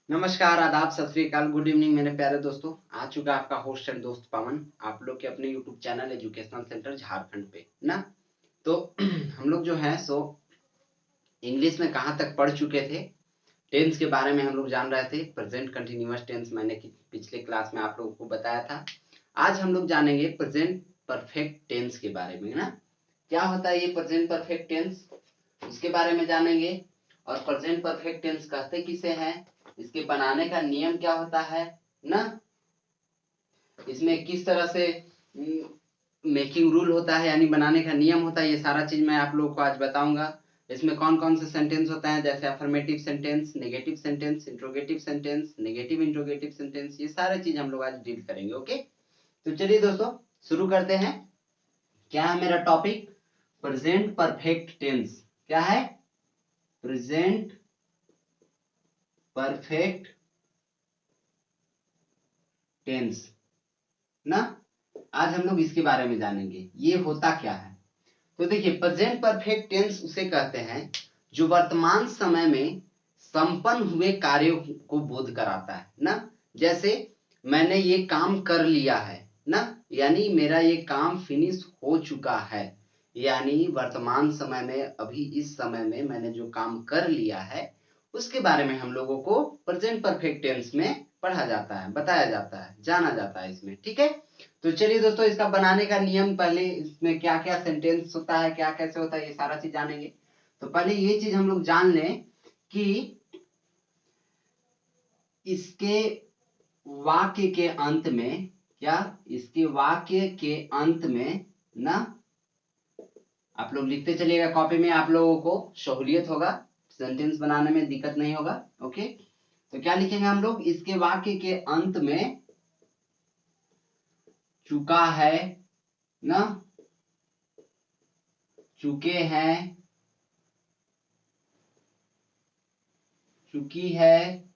नमस्कार, आदाब, सत श्री अकाल, गुड इवनिंग मेरे प्यारे दोस्तों। आ चुका आपका होस्ट एंड दोस्त पवन, आप लोग के अपने YouTube channel educational centre Jharkhand पे ना। तो हम लोग जो है सो इंग्लिश में कहाँ तक पढ़ चुके थे, टेंस के बारे में हम लोग जान रहे थे। प्रेजेंट कंटिन्यूअस टेंस मैंने पिछले क्लास में आप लोगों को बताया था। आज हम लोग जानेंगे प्रेजेंट परफेक्ट टेंस के बारे में ना। क्या होता है ये प्रेजेंट परफेक्ट टेंस, इसके बारे में जानेंगे। और प्रेजेंट परफेक्ट टेंस कहते किसे हैं, इसके बनाने का नियम क्या होता है ना, इसमें किस तरह से मेकिंग रूल होता है यानी बनाने का नियम होता है, ये सारा चीज मैं आप लोगों को आज बताऊंगा। इसमें कौन कौन से सेंटेंस होता है, जैसे affirmative sentence, negative sentence, interrogative sentence, negative interrogative sentence, ये सारे चीज हम लोग आज डील करेंगे। ओके, तो चलिए दोस्तों शुरू करते हैं। क्या है मेरा टॉपिक, प्रेजेंट परफेक्ट टेंस। क्या है, प्रेजेंट परफेक्ट टेंस ना। आज हम लोग इसके बारे में जानेंगे ये होता क्या है। तो देखिए, प्रेजेंट परफेक्ट टेंस उसे कहते हैं जो वर्तमान समय में संपन्न हुए कार्यों को बोध कराता है ना। जैसे मैंने ये काम कर लिया है ना, यानी मेरा ये काम फिनिश हो चुका है, यानी वर्तमान समय में अभी इस समय में मैंने जो काम कर लिया है उसके बारे में हम लोगों को प्रेजेंट परफेक्ट टेंस में पढ़ा जाता है, बताया जाता है, जाना जाता है इसमें। ठीक है, तो चलिए दोस्तों इसका बनाने का नियम, पहले इसमें क्या क्या सेंटेंस होता है, क्या कैसे होता है, ये सारा चीज जानेंगे। तो पहले ये चीज हम लोग जान लें कि इसके वाक्य के अंत में, क्या इसके वाक्य के अंत में ना, आप लोग लिखते चलिएगा कॉपी में, आप लोगों को सहूलियत होगा, सेंटेंस बनाने में दिक्कत नहीं होगा। ओके, तो क्या लिखेंगे हम लोग, इसके वाक्य के अंत में चुका है ना, चुके हैं, चुकी है,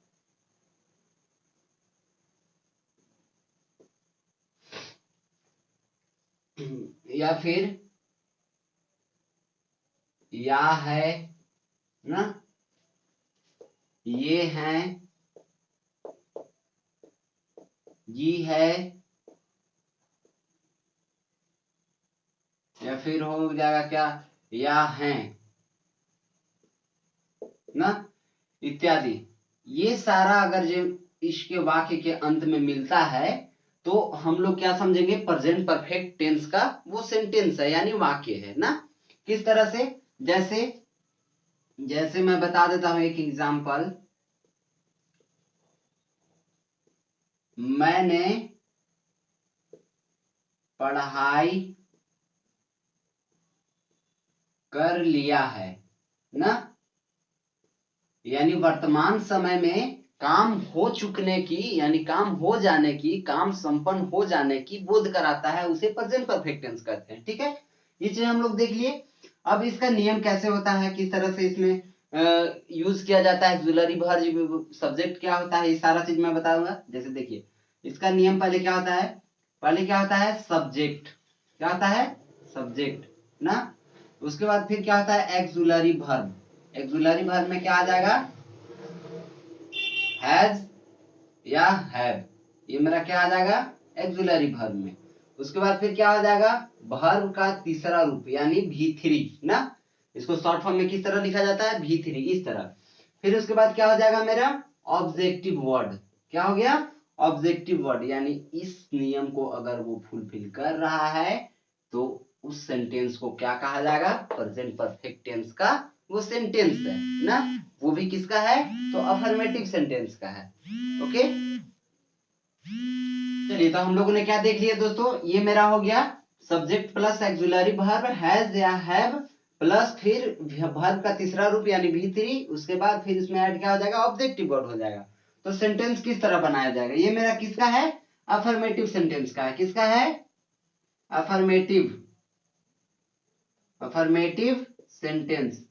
या फिर या है ना, ये हैं, ये है, या फिर हो जाएगा क्या, या हैं ना, इत्यादि। ये सारा अगर जो इसके वाक्य के अंत में मिलता है तो हम लोग क्या समझेंगे, प्रेजेंट परफेक्ट टेंस का वो सेंटेंस है यानी वाक्य है ना। किस तरह से, जैसे जैसे मैं बता देता हूं एक एग्जांपल, मैंने पढ़ाई कर लिया है ना, यानी वर्तमान समय में काम हो चुकने की, यानी काम हो जाने की, काम संपन्न हो जाने की बोध कराता है, उसे प्रेजेंट परफेक्ट टेंस कहते हैं। ठीक है, ये चीज हम लोग देख लिए। अब इसका नियम कैसे होता है, किस तरह से इसमें यूज किया जाता है, ऑक्सिलरी वर्ब, सब्जेक्ट क्या होता है, ये सारा चीज मैं बताऊंगा। जैसे देखिए, इसका नियम पहले क्या होता है, पहले क्या होता है, सब्जेक्ट। क्या होता है, सब्जेक्ट ना। उसके बाद फिर क्या होता है, एक्सुलरी वर्ब। एक्सुलरी वर्ब में क्या आ जाएगा, हैज या हैव, ये मेरा क्या आ जाएगा, एक्सुलरी वर्ब में। उसके बाद फिर क्या आ जाएगा, वर्ब का तीसरा रूप यानी V3 ना। इसको शॉर्ट फॉर्म में किस तरह लिखा जाता है, V3, इस तरह। फिर उसके बाद क्या हो जाएगा मेरा, ऑब्जेक्टिव वर्ड। क्या हो गया, ऑब्जेक्टिव वर्ड, यानी इस नियम को अगर वो फुलफिल कर रहा है तो उस सेंटेंस को क्या कहा जाएगा, प्रेजेंट परफेक्ट टेंस का वो सेंटेंस है ना। वो भी किसका है, तो अफर्मेटिव सेंटेंस का है। ओके, चलिए तो हम लोगों ने क्या देख लिया दोस्तों, ये मेरा हो गया subject plus auxiliary verb, has या हैव, प्लस फिर वर्ब का तीसरा रूप यानी V3, उसके बाद फिर इसमें ऐड क्या हो जाएगा, ऑब्जेक्टिव वर्ड हो जाएगा। तो सेंटेंस किस तरह बनाया जाएगा, ये मेरा किसका है, अफर्मेटिव सेंटेंस का है। किसका है, अफर्मेटिव, अफर्मेटिव सेंटेंस।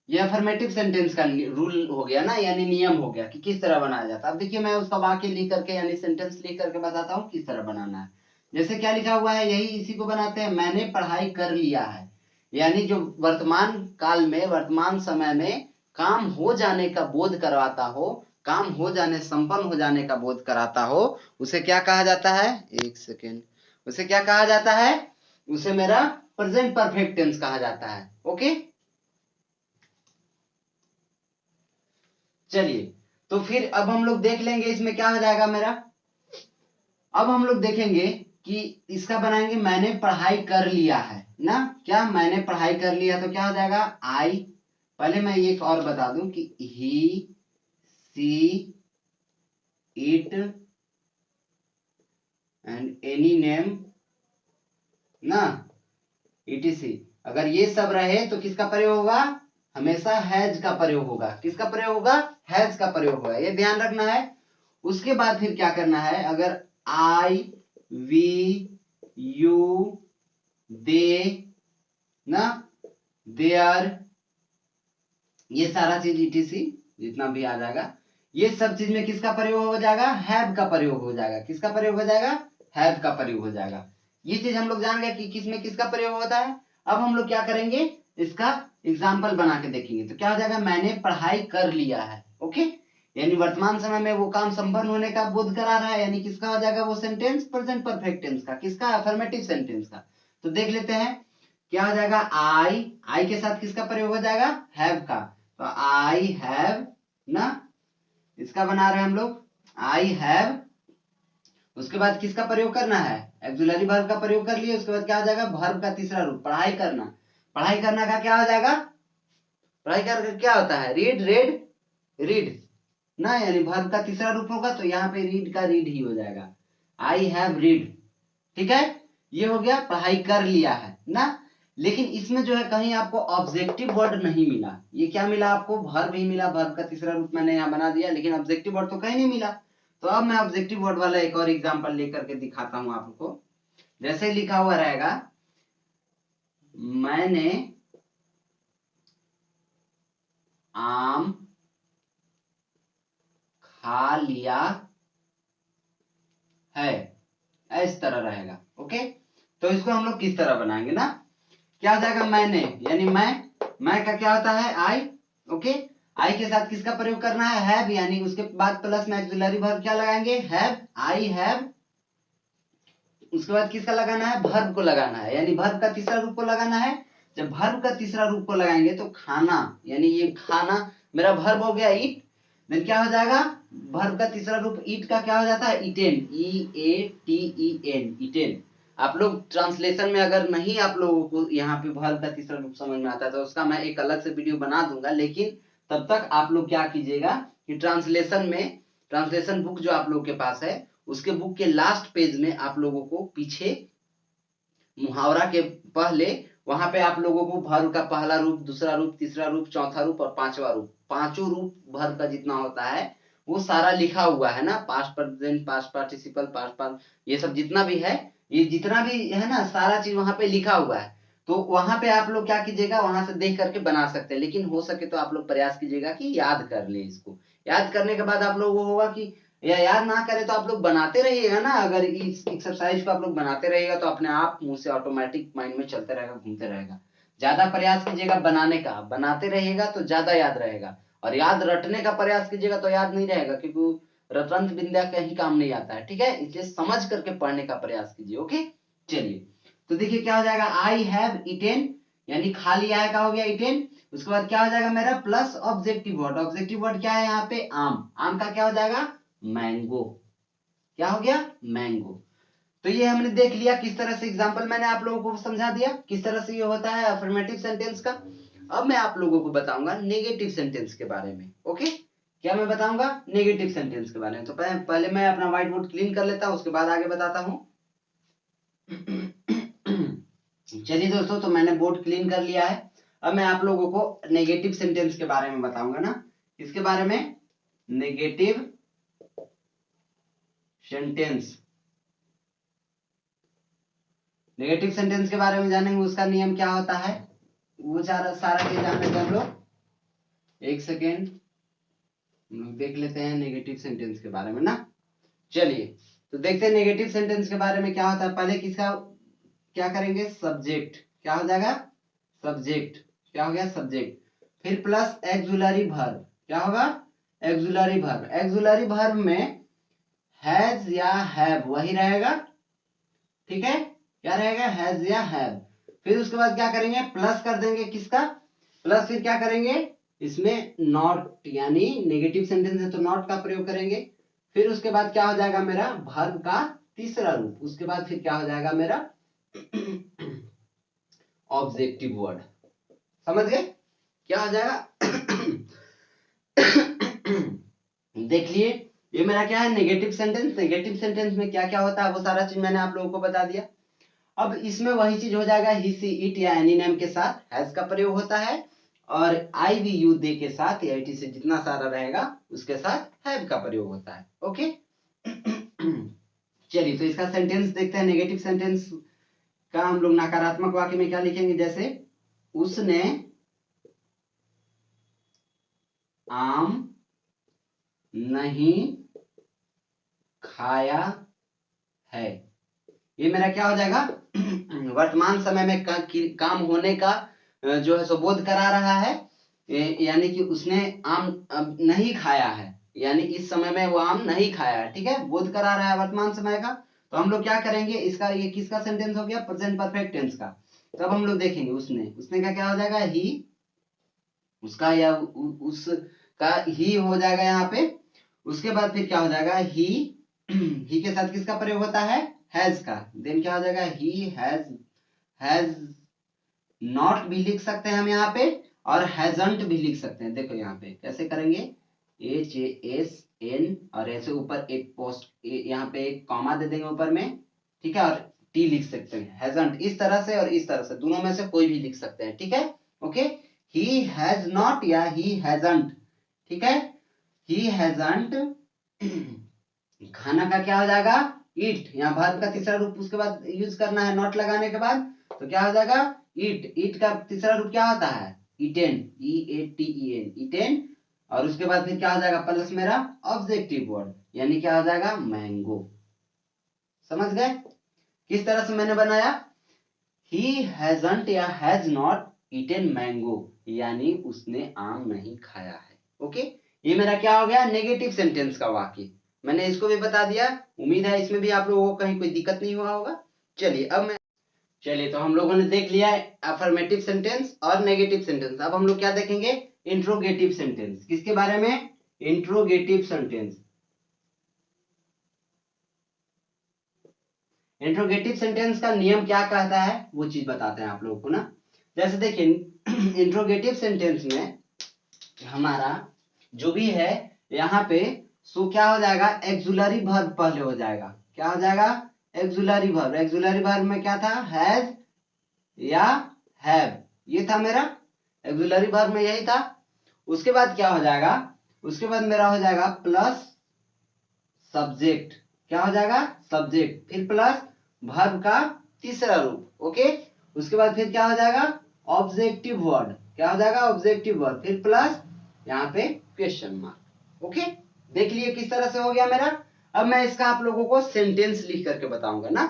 ये अफर्मेटिव सेंटेंस का रूल हो गया ना, यानी नियम हो गया कि किस तरह बनाया जाता है। अब देखिए मैं उसका वाक्य लिख करके यानी सेंटेंस लिख करके बताता हूँ किस तरह बनाना है। जैसे क्या लिखा हुआ है, यही इसी को बनाते हैं, मैंने पढ़ाई कर लिया है, यानी जो वर्तमान काल में, वर्तमान समय में काम हो जाने का बोध करवाता हो, काम हो जाने, संपन्न हो जाने का बोध कराता हो, उसे क्या कहा जाता है? एक सेकेंड, उसे क्या कहा जाता है? उसे मेरा प्रेजेंट परफेक्ट टेंस कहा जाता है। ओके, चलिए, तो फिर अब हम लोग देख लेंगे इसमें क्या हो जाएगा मेरा। अब हम लोग देखेंगे कि इसका बनाएंगे मैंने पढ़ाई कर लिया है ना, क्या मैंने पढ़ाई कर लिया, तो क्या हो जाएगा? आई, पहले मैं एक और बता दूं कि ही, सी, इट एंड एनी नेम ना, etc, अगर ये सब रहे तो किसका प्रयोग होगा? हमेशा हैज का प्रयोग होगा। किसका प्रयोग होगा? हैज का प्रयोग होगा, ये ध्यान रखना है। उसके बाद फिर क्या करना है? अगर आई, वी, यू, दे ना, देयर, ये सारा चीज etc जितना भी आ जाएगा, ये सब चीज में किसका प्रयोग हो जाएगा? हैव का प्रयोग हो जाएगा। किसका प्रयोग हो जाएगा? हैव का प्रयोग हो जाएगा। ये चीज हम लोग जान गए कि किसमें किसका प्रयोग होता है। अब हम लोग क्या करेंगे? इसका एग्जाम्पल बना के देखेंगे। तो क्या हो जाएगा? मैंने पढ़ाई कर लिया है। ओके, यानी वर्तमान समय में वो काम संपन्न होने का बोध करा रहा है, यानी किसका हो जाएगा वो सेंटेंस? प्रेजेंट परफेक्ट टेंस का। किसका? अफर्मेटिव सेंटेंस का। तो देख लेते हैं क्या हो जाएगा। आई के साथ किसका प्रयोग हो जाएगा? हैव का। तो आई हैव ना, इसका बना रहे हैं हम लोग, आई हैव। उसके बाद किसका प्रयोग करना है? एक्सिलरी वर्ब का प्रयोग कर लिए। उसके बाद क्या हो जाएगा? वर्ब का तीसरा रूप, पढ़ाई करना। पढ़ाई करना का क्या हो जाएगा? पढ़ाई करके क्या होता है? रीड, रेड, रीड ना, यानी वर्ब का तीसरा रूप होगा, तो यहाँ पे रीड का रीड ही हो जाएगा। I have read. ठीक है, ये हो गया पढ़ाई कर लिया है ना। लेकिन इसमें जो है कहीं आपको ऑब्जेक्टिव वर्ड नहीं मिला। ये क्या मिला आपको? वर्ब ही मिला, वर्ब का तीसरा रूप मैंने यहाँ बना दिया, लेकिन ऑब्जेक्टिव वर्ड तो कहीं नहीं मिला। तो अब मैं ऑब्जेक्टिव वर्ड वाला एक और एग्जांपल लेकर के दिखाता हूं आपको। जैसे लिखा हुआ रहेगा, मैंने आम खा लिया है, इस तरह रहेगा। ओके, तो इसको हम लोग किस तरह बनाएंगे ना, क्या हो जाएगा? मैंने, यानी मैं का क्या होता है? आई। ओके, आई के साथ किसका प्रयोग करना है? हैव, यानी उसके बाद प्लस में ऑक्सिलरी वर्ब क्या लगाएंगे? Have, I have. उसके बाद किसका लगाना है? वर्ब को लगाना है, यानी वर्ब का तीसरा रूप को लगाना है। जब वर्ब का तीसरा रूप को लगाएंगे तो खाना, यानी ये खाना मेरा वर्ब हो गया ईट। देन क्या हो जाएगा? वर्ब का तीसरा रूप ईट का क्या हो जाता है? Eaten, EATEN, eaten. आप लोग ट्रांसलेशन में अगर नहीं आप लोगों को यहाँ पे वर्ब का तीसरा रूप समझ में आता है तो उसका मैं एक अलग से वीडियो बना दूंगा। लेकिन तब तक आप लोग क्या कीजिएगा कि ट्रांसलेशन में, ट्रांसलेशन बुक जो आप लोग के पास है, उसके बुक के लास्ट पेज में आप लोगों को पीछे मुहावरा के पहले वहां पे आप लोगों को वर्ब का पहला रूप, दूसरा रूप, तीसरा रूप, चौथा रूप और पांचवा रूप, पांचों रूप वर्ब का जितना होता है वो सारा लिखा हुआ है ना। Past present, past participle, past, ये सब जितना भी है, ये जितना भी है ना, सारा चीज वहां पे लिखा हुआ है। तो वहां पे आप लोग क्या कीजिएगा, वहां से देख करके बना सकते हैं। लेकिन हो सके तो आप लोग प्रयास कीजिएगा कि याद कर ले इसको। याद करने के बाद आप लोग वो होगा कि, या याद ना करे तो आप लोग बनाते रहिएगा ना। अगर इस एक्सरसाइज को आप लोग बनाते रहिएगा तो अपने आप मुंह से ऑटोमेटिक माइंड में चलते रहेगा, घूमते रहेगा। ज्यादा प्रयास कीजिएगा बनाने का, बनाते रहिएगा तो ज्यादा याद रहेगा। और याद रटने का प्रयास कीजिएगा तो याद नहीं रहेगा, क्योंकि रटंत विद्या कहीं काम नहीं आता है। ठीक है, इसलिए समझ करके पढ़ने का प्रयास कीजिए। ओके, चलिए, तो देखिए क्या हो जाएगा। आई हैव ईटेन, यानी खा लिया है का हो गया ईटेन। उसके बाद क्या हो जाएगा मेरा? Plus objective word. Objective word क्या है यहाँ पे? आम। आम का क्या हो जाएगा? मैंगो। क्या हो गया? मैंगो। तो ये हमने देख लिया किस तरह से, एग्जांपल मैंने आप लोगों को समझा दिया किस तरह से ये होता है अफर्मेटिव सेंटेंस का। अब मैं आप लोगों को बताऊंगा नेगेटिव सेंटेंस के बारे में। ओके, क्या मैं बताऊंगा? नेगेटिव सेंटेंस के बारे में। तो पहले मैं अपना व्हाइट बोर्ड क्लीन कर लेता हूं, उसके बाद आगे बताता हूं। चलिए दोस्तों, तो मैंने बोर्ड क्लीन कर लिया है। अब मैं आप लोगों को नेगेटिव सेंटेंस के बारे में बताऊंगा ना। इसके बारे में, नेगेटिव सेंटेंस, नेगेटिव सेंटेंस के बारे में जानेंगे, उसका नियम क्या होता है, वो सारा चीज जान लेते हैं हम लोग। एक सेकेंड, हम लोग देख लेते हैं नेगेटिव सेंटेंस के बारे में ना। चलिए, तो देखते हैं नेगेटिव सेंटेंस के बारे में क्या होता है। पहले किसका क्या करेंगे? सब्जेक्ट। क्या हो जाएगा? सब्जेक्ट। क्या हो गया? सब्जेक्ट। फिर प्लस एक्सुलरी वर्ब, क्या होगा एक्सुलरी वर्ब। एक्सुलरी वर्ब में हैज या हैव वही रहेगा, ठीक है, क्या रहेगा हैज या हैव। फिर उसके बाद क्या करेंगे प्लस कर देंगे किसका, प्लस फिर क्या करेंगे इसमें नॉट, यानी नेगेटिव सेंटेंस है तो नॉट का प्रयोग करेंगे। फिर उसके बाद क्या हो जाएगा मेरा वर्ब का तीसरा रूप, उसके बाद फिर क्या हो जाएगा मेरा ऑब्जेक्टिव वर्ड। समझ गए क्या हो जाएगा देख लिए ये मेरा क्या है नेगेटिव सेंटेंस। नेगेटिव सेंटेंस में क्या क्या होता है वो सारा चीज मैंने आप लोगों को बता दिया। अब इसमें वही चीज हो जाएगा ही सी इट या एनी नेम के साथ हैज का प्रयोग होता है, और आई वी यू दे के साथ या इट से जितना सारा रहेगा उसके साथ हैव का प्रयोग होता है। ओके चलिए तो इसका सेंटेंस देखते हैं। नेगेटिव सेंटेंस का हम लोग नकारात्मक वाक्य में क्या लिखेंगे, जैसे उसने आम नहीं खाया है। ये मेरा क्या हो जाएगा वर्तमान समय में काम होने का जो है सो बोध करा रहा है, यानी कि उसने आम नहीं खाया है, यानी इस समय में वो आम नहीं खाया है, ठीक है, बोध करा रहा है वर्तमान समय का। तो हम लोग क्या करेंगे इसका, ये किसका सेंटेंस हो गया प्रेजेंट परफेक्ट टेंस का। तब हम लोग देखेंगे उसने का क्या हो जाएगा ही, उसका या उसका ही हो जाएगा यहाँ पे। उसके बाद फिर क्या हो जाएगा ही ही के साथ किसका प्रयोग होता है हैज का। देन क्या हो जाएगा ही हैज नॉट भी लिख सकते हैं हम यहाँ पे, और हैजंट भी लिख सकते हैं। देखो यहाँ पे कैसे करेंगे HASN और ऐसे ऊपर एक पोस्ट यहाँ पे एक कॉमा दे देंगे ऊपर में, ठीक है, और टी लिख सकते हैं हैजंट इस तरह से और इस तरह से, दोनों में से कोई भी लिख सकते हैं, ठीक है। ओके ही हैज नॉट या ही हैजंट, ठीक है, ही हैजंट खाना का क्या हो जाएगा ईट, यहाँ वर्ब का तीसरा रूप उसके बाद यूज करना है नॉट लगाने के बाद, तो क्या हो जाएगा ईट। ईट का तीसरा रूप क्या होता है ईटेन, EATEN ईटेन, और उसके बाद फिर क्या हो जाएगा प्लस मेरा ऑब्जेक्टिव वर्ड, यानी क्या हो जाएगा मैंगो। समझ गए किस तरह से मैंने बनाया, ही हैजंट या हैज नॉट ईटेन मैंगो, यानी उसने आम नहीं खाया है। ओके ये मेरा क्या हो गया नेगेटिव सेंटेंस का वाक्य, मैंने इसको भी बता दिया। उम्मीद है इसमें भी आप लोगों को कहीं कोई दिक्कत नहीं हुआ होगा। चलिए तो हम लोगों ने देख लिया अफर्मेटिव सेंटेंस और नेगेटिव सेंटेंस। अब हम लोग क्या देखेंगे इंट्रोगेटिव सेंटेंस। किसके बारे में इंट्रोगेटिव सेंटेंस। इंट्रोगेटिव सेंटेंस का नियम क्या कहता है वो चीज बताते हैं आप लोगों को ना। जैसे देखिए इंट्रोगेटिव सेंटेंस में हमारा जो भी है यहाँ पे सो क्या हो जाएगा एक्सुलरी वर्ब पहले हो जाएगा, क्या हो जाएगा एक्सुलरी वर्ब। एक्सुलरी वर्ब में क्या था हैज या हैव, ये था मेरा एक्सुलरी वर्ब में यही था। उसके बाद क्या हो जाएगा, उसके बाद मेरा हो जाएगा प्लस सब्जेक्ट, क्या हो जाएगा सब्जेक्ट, फिर प्लस वर्ब का तीसरा रूप। ओके उसके बाद फिर क्या हो जाएगा ऑब्जेक्टिव वर्ड, क्या हो जाएगा ऑब्जेक्टिव वर्ड, फिर प्लस यहाँ पे क्वेश्चन मार्क। ओके देख लिए किस तरह से हो गया मेरा। अब मैं इसका आप लोगों को सेंटेंस लिख करके बताऊंगा ना,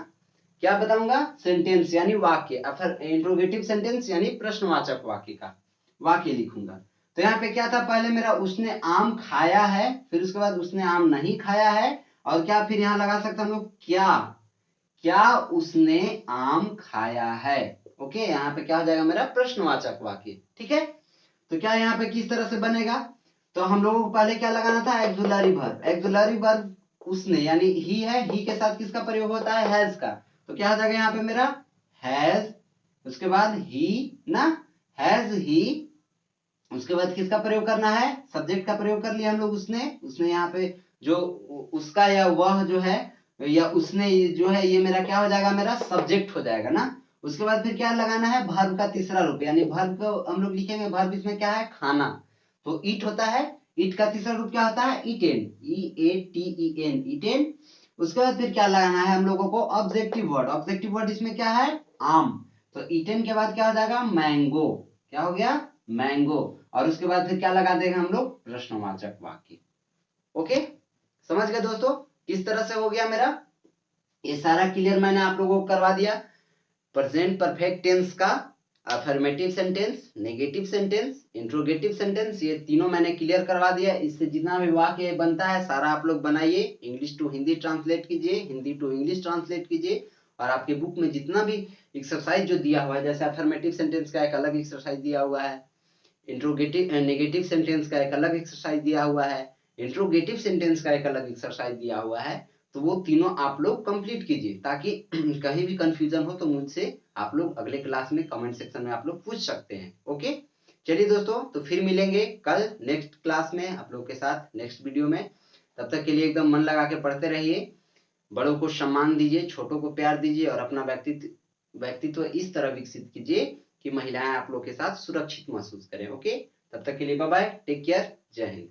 क्या बताऊंगा सेंटेंस यानी वाक्य, फिर इंट्रोगेटिव सेंटेंस यानी प्रश्नवाचक वाक्य का वाक्य लिखूंगा। तो यहाँ पे क्या था पहले मेरा उसने आम खाया है, फिर उसके बाद उसने आम नहीं खाया है, और क्या फिर यहाँ लगा सकते हम लोग क्या उसने आम खाया है। ओके यहाँ पे क्या हो जाएगा मेरा प्रश्नवाचक वाक्य, ठीक है। तो क्या यहाँ पे किस तरह से बनेगा, तो हम लोगों को पहले क्या लगाना था एक्सुलरी वर्ब। एक्सुलरी वर्ब उसने यानी ही है, ही के साथ किसका प्रयोग होता है हैज का। तो क्या हो जाएगा यहाँ पे मेरा हैज, उसके बाद ही ना हैज ही, उसके बाद किसका प्रयोग करना है सब्जेक्ट का प्रयोग कर लिया हम लोग उसने यहाँ पे जो उसका या वह जो है या उसने जो है ये मेरा क्या हो जाएगा मेरा सब्जेक्ट हो जाएगा ना। उसके बाद फिर क्या लगाना है वर्ब का तीसरा रूप, यानी वर्ब को हम लोग लिखेंगे वर्ब इसमें क्या है खाना, तो ईट होता है, ईट का तीसरा रूप क्या होता है ईटेन, EATEN ईटेन। उसके बाद फिर क्या लगाना है हम लोगों को ऑब्जेक्टिव वर्ड। ऑब्जेक्टिव वर्ड इसमें क्या है आम, तो ईटेन के बाद क्या हो जाएगा मैंगो, क्या हो गया मैंगो, और उसके बाद फिर क्या लगा देंगे हम लोग प्रश्नवाचक वाक्य। ओके समझ गए दोस्तों किस तरह से हो गया मेरा, ये सारा क्लियर मैंने आप लोगों को करवा दिया प्रेजेंट परफेक्ट टेंस का affirmative sentence, negative sentence, interrogative sentence, ये तीनों मैंने क्लियर करवा दिया। इससे जितना भी वाक्य बनता है सारा आप लोग बनाइए, इंग्लिश टू हिंदी ट्रांसलेट कीजिए, हिंदी टू इंग्लिश ट्रांसलेट कीजिए। और आपके बुक में जितना भी एक्सरसाइज जो दिया हुआ है, जैसे अफर्मेटिव सेंटेंस का एक अलग एक्सरसाइज दिया हुआ है, इंट्रोगेटिव नेगेटिव सेंटेंस का एक अलग एक्सरसाइज दिया हुआ है, इंट्रोगेटिव सेंटेंस का एक अलग एक्सरसाइज दिया हुआ है, तो वो तीनों आप लोग कंप्लीट कीजिए, ताकि कहीं भी कंफ्यूजन हो तो मुझसे आप लोग अगले क्लास में कमेंट सेक्शन में आप लोग पूछ सकते हैं। ओके, चलिए दोस्तों, तो फिर मिलेंगे कल नेक्स्ट क्लास में आप लोग के साथ, नेक्स्ट वीडियो में। तब तक के लिए एकदम मन लगा के पढ़ते रहिए, बड़ों को सम्मान दीजिए, छोटों को प्यार दीजिए, और अपना व्यक्तित्व इस तरह विकसित कीजिए कि महिलाएं आप लोग के साथ सुरक्षित महसूस करें। ओके, तब तक के लिए बाय बाय, टेक केयर, जय हिंद।